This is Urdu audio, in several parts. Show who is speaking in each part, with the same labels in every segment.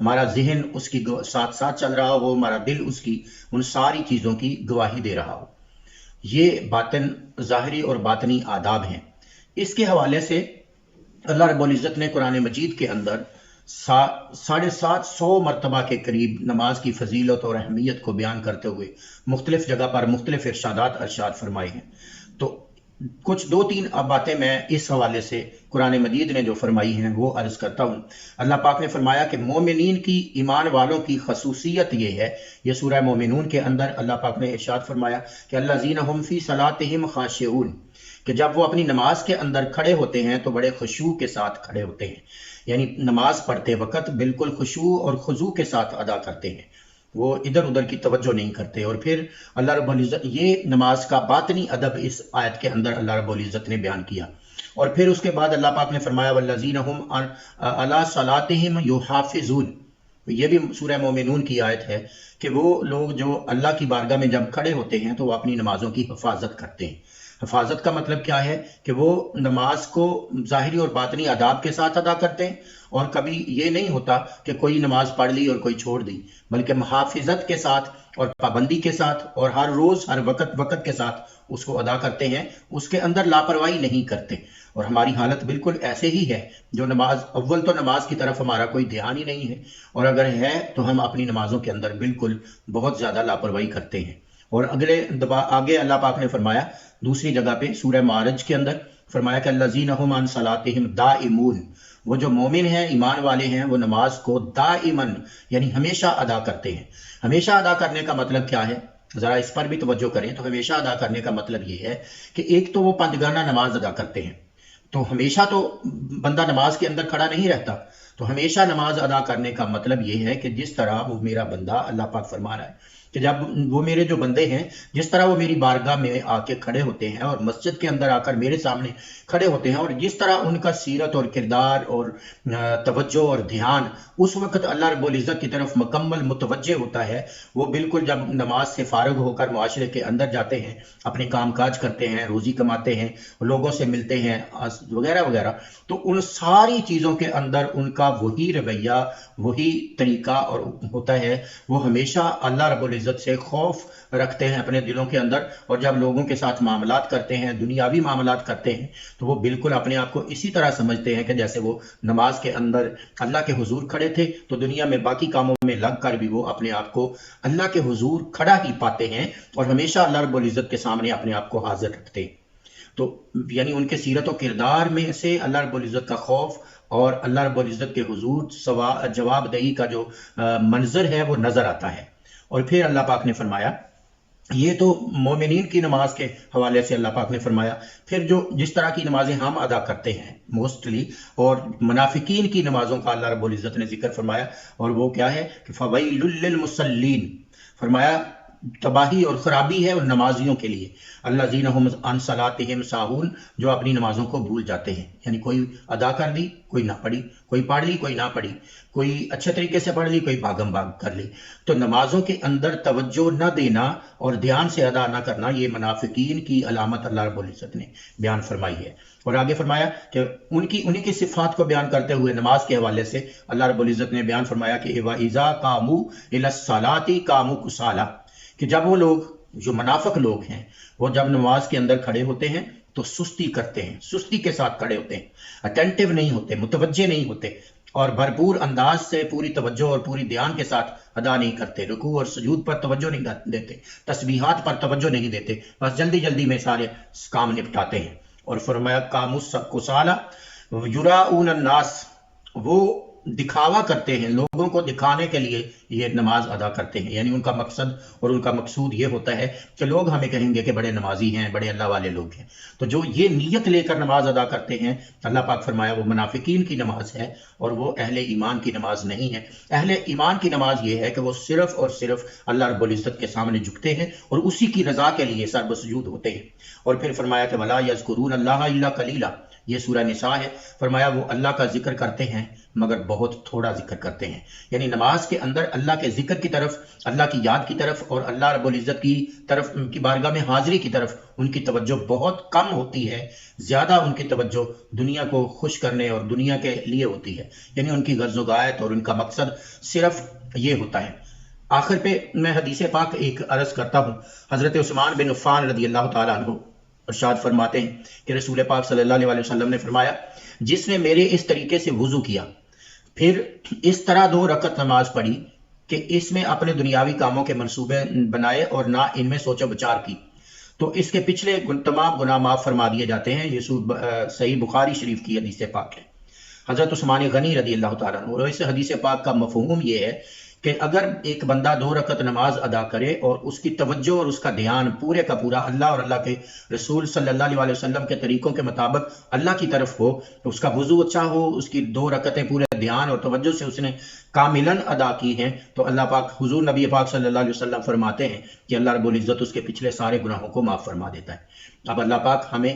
Speaker 1: ہمارا ذہن اس کی ساتھ ساتھ چل رہا ہو، ہمارا دل اس کی ان ساری چیزوں کی گواہی دے رہا ہو۔ یہ باطن ظاہری اور باطنی آداب ہیں۔ اس کے حوالے سے اللہ رب العزت نے قرآن مجید کے اندر 750 مرتبہ کے قریب نماز کی فضیلت اور اہمیت کو بیان کرتے ہوئے مختلف جگہ پر مختلف ارشاد فرمائے ہیں۔ تو کچھ 2-3 باتیں میں اس حوالے سے قرآن مجید نے جو فرمائی ہیں وہ عرض کرتا ہوں۔ اللہ پاک نے فرمایا کہ مومنین کی، ایمان والوں کی خصوصیت یہ ہے، یہ سورہ مومنون کے اندر اللہ پاک نے ارشاد فرمایا کہ الذین هم فی صلاتہم خاشعون، کہ جب وہ اپنی نماز کے اندر کھڑے ہوتے ہیں تو بڑے خشوع کے ساتھ کھڑے ہوتے ہیں، یعنی نماز پڑھتے وقت بالکل خشوع اور خضوع کے ساتھ ادا کرتے ہیں، وہ ادھر ادھر کی توجہ نہیں کرتے۔ اور پھر اللہ رب العزت یہ نماز کا باطنی ادب اس آیت کے اندر اللہ رب العزت نے بیان کیا۔ اور پھر اس کے بعد اللہ پاک نے فرمایا والذین هم علی صلاتہم یحافظون، یہ بھی سورہ مومنون کی آیت ہے کہ وہ لوگ جو اللہ کی بارگاہ میں جب کھڑے ہوتے ہیں تو وہ اپنی نمازوں کی حفاظت کرتے ہیں۔ حفاظت کا مطلب کیا ہے کہ وہ نماز کو ظاہری اور باطنی آداب کے ساتھ ادا کرتے ہیں، اور کبھی یہ نہیں ہوتا کہ کوئی نماز پڑھ لی اور کوئی چھوڑ دی، بلکہ محافظت کے ساتھ اور پابندی کے ساتھ اور ہر روز ہر وقت کے ساتھ اس کو ادا کرتے ہیں، اس کے اندر لاپرواہی نہیں کرتے۔ اور ہماری حالت بالکل ایسے ہی ہے، جو اول تو نماز کی طرف ہمارا کوئی دھیان ہی نہیں ہے، اور اگر ہے تو ہم اپنی نمازوں کے اندر بالکل بہت زیادہ لاپرواہی کرتے ہیں۔ اور آگے اللہ پاک نے فرمایا دوسری جگہ پہ سورہ معارج کے اندر فرمایا کہ الذین هم عن صلاتہم دائمون، وہ جو مومن ہیں، ایمان والے ہیں، وہ نماز کو دائماً یعنی ہمیشہ ادا کرتے ہیں۔ ہمیشہ ادا کرنے کا مطلب کیا ہے؟ ذرا اس پر بھی توجہ کریں۔ تو ہمیشہ ادا کرنے کا مطلب یہ ہے کہ ایک تو وہ پنجگانہ نماز ادا کرتے ہیں، تو ہمیشہ تو بندہ نماز کے اندر کھڑا نہیں رہتا، تو ہمیشہ نماز ادا کرنے کا مطلب یہ ہے کہ جس طرح وہ میرا بندہ، اللہ پاک فرما رہا ہے کہ جب وہ میرے جو بندے ہیں، جس طرح وہ میری بارگاہ میں آ کے کھڑے ہوتے ہیں اور مسجد کے اندر آ کر میرے سامنے کھڑے ہوتے ہیں، اور جس طرح ان کا سیرت اور کردار اور توجہ اور دھیان اس وقت اللہ رب العزت کی طرف مکمل متوجہ ہوتا ہے، وہ بالکل جب نماز سے فارغ ہو کر معاشرے کے اندر جاتے ہیں، اپنے کام کاج کرتے ہیں، روزی کماتے ہیں، لوگوں سے ملتے ہیں وغیرہ وغیرہ، تو ان ساری چیزوں کے اندر ان کا وہی رویہ، وہی طریقہ اور ہوتا ہے، وہ ہمیشہ اللہ رب العزت سے خوف رکھتے ہیں اپنے دلوں کے اندر، اور جب لوگوں کے ساتھ معاملات کرتے ہیں، دنیاوی معاملات کرتے ہیں، تو وہ بالکل اپنے آپ کو اسی طرح سمجھتے ہیں کہ جیسے وہ نماز کے اندر اللہ کے حضور کھڑے تھے، تو دنیا میں باقی کاموں میں لگ کر بھی وہ اپنے آپ کو اللہ کے حضور کھڑا ہی پاتے ہیں، اور ہمیشہ اللہ رب العزت کے سامنے اپنے آپ کو حاضر رکھتے ہیں۔ تو یعنی ان کے سیرت و کردار میں سے اللہ رب العزت کا خوف اور اللہ رب العزت کے حضور جواب دہی کا جو منظر ہے وہ نظر آتا ہے۔ اور پھر اللہ پاک نے فرمایا، یہ تو مومنین کی نماز کے حوالے سے اللہ پاک نے فرمایا، پھر جس طرح کی نمازیں ہم ادا کرتے ہیں موسٹلی، اور منافقین کی نمازوں کا اللہ رب العزت نے ذکر فرمایا، اور وہ کیا ہے کہ فویل للمصلین، فرمایا تباہی اور خرابی ہے ان نمازیوں کے لیے، الذین هم عن صلاتہم ساہون، جو اپنی نمازوں کو بھول جاتے ہیں، یعنی کوئی ادا کر دی کوئی نہ پڑھی، کوئی پڑھ لی کوئی نہ پڑھی، کوئی اچھے طریقے سے پڑھ لی کوئی بھاگم بھاگ کر لی۔ تو نمازوں کے اندر توجہ نہ دینا اور دھیان سے ادا نہ کرنا، یہ منافقین کی علامت اللہ رب العزت نے بیان فرمائی ہے۔ اور آگے فرمایا کہ انہی کی صفات کو بیان کرتے ہوئے نماز کے حوالے سے اللہ رب العزت نے بیان فرمایا کہ وَإِذَا قَامُوا إِلَى الصَّلَاةِ قَامُوا كُسَالَىٰ، کہ جب وہ لوگ جو منافق لوگ ہیں وہ جب نماز کے اندر کھڑے ہوتے ہیں تو سستی کرتے ہیں، سستی کے ساتھ کھڑے ہوتے ہیں، اٹینٹیو نہیں ہوتے، متوجہ نہیں ہوتے، اور بھرپور انداز سے پوری توجہ اور پوری دھیان کے ساتھ ادا نہیں کرتے، رکوع اور سجود پر توجہ نہیں دیتے، تسبیحات پر توجہ نہیں دیتے، بس جلدی جلدی میں سارے کام نپٹاتے ہیں۔ اور فرمایا قاموا کسالی یراؤن الناس، وہ دکھاوا کرتے ہیں، لوگوں کو دکھانے کے لیے یہ نماز ادا کرتے ہیں، یعنی ان کا مقصد اور ان کا مقصود یہ ہوتا ہے کہ لوگ ہمیں کہیں گے کہ بڑے نمازی ہیں، بڑے اللہ والے لوگ ہیں۔ تو جو یہ نیت لے کر نماز ادا کرتے ہیں، اللہ پاک فرمایا وہ منافقین کی نماز ہے، اور وہ اہل ایمان کی نماز نہیں ہے۔ اہل ایمان کی نماز یہ ہے کہ وہ صرف اور صرف اللہ رب العزت کے سامنے جھکتے ہیں اور اسی کی رضا کے لیے سر بسجود ہوتے ہیں۔ اور پھر فرمایا کہ وَلَا يَذْكُرُونَ اللَّهَ إِلَّا قَلِيلًا، یہ سورہ نساء ہے۔ فرمایا وہ اللہ کا ذکر کرتے ہیں مگر بہت تھوڑا ذکر کرتے ہیں، یعنی نماز کے اندر اللہ کے ذکر کی طرف، اللہ کی یاد کی طرف اور اللہ رب العزت کی طرف، ان کی بارگاہ میں حاضری کی طرف ان کی توجہ بہت کم ہوتی ہے، زیادہ ان کی توجہ دنیا کو خوش کرنے اور دنیا کے لیے ہوتی ہے، یعنی ان کی غرض و غایت اور ان کا مقصد صرف یہ ہوتا ہے۔ آخر پہ میں حدیث پاک ایک عرض کرتا ہوں۔ حضرت عثمان بن عفان رضی اللہ تعالیٰ عنہ ارشاد فرماتے ہیں کہ رسول پاک صلی اللہ علیہ وسلم نے فرمایا، جس نے میرے اس طریقے سے وضو کیا پھر اس طرح 2 رکعت نماز پڑھی کہ اس میں اپنے دنیاوی کاموں کے منصوبے بنائے اور نہ ان میں سوچ و بچار کی، تو اس کے پچھلے تمام گناہ معاف فرما دیے جاتے ہیں۔ یہ صحیح بخاری شریف کی حدیث پاک ہے۔ حضرت عثمان غنی رضی اللہ تعالیٰ عنہ، اور اس حدیث پاک کا مفہوم یہ ہے کہ اگر ایک بندہ 2 رکعت نماز ادا کرے اور اس کی توجہ اور اس کا دھیان پورے کا پورا اللہ اور اللہ کے رسول صلی اللہ علیہ وسلم کے طریقوں کے مطابق اللہ کی طرف ہو، اس کا وضو اچھا ہو، اس کی 2 رکعتیں پورے دھیان اور توجہ سے اس نے کاملاً ادا کی ہیں، تو اللہ پاک، حضور نبی پاک صلی اللہ علیہ وسلم فرماتے ہیں کہ اللہ رب العزت اس کے پچھلے سارے گناہوں کو معاف فرما دیتا ہے۔ اب اللہ پاک ہمیں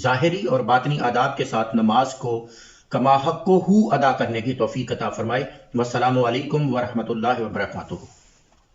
Speaker 1: ظاہری اور باطنی آداب کے ساتھ نماز کو کما حق کو ادا کرنے کی توفیق عطا فرمائے۔ والسلام علیکم ورحمۃ اللہ وبرکاتہ۔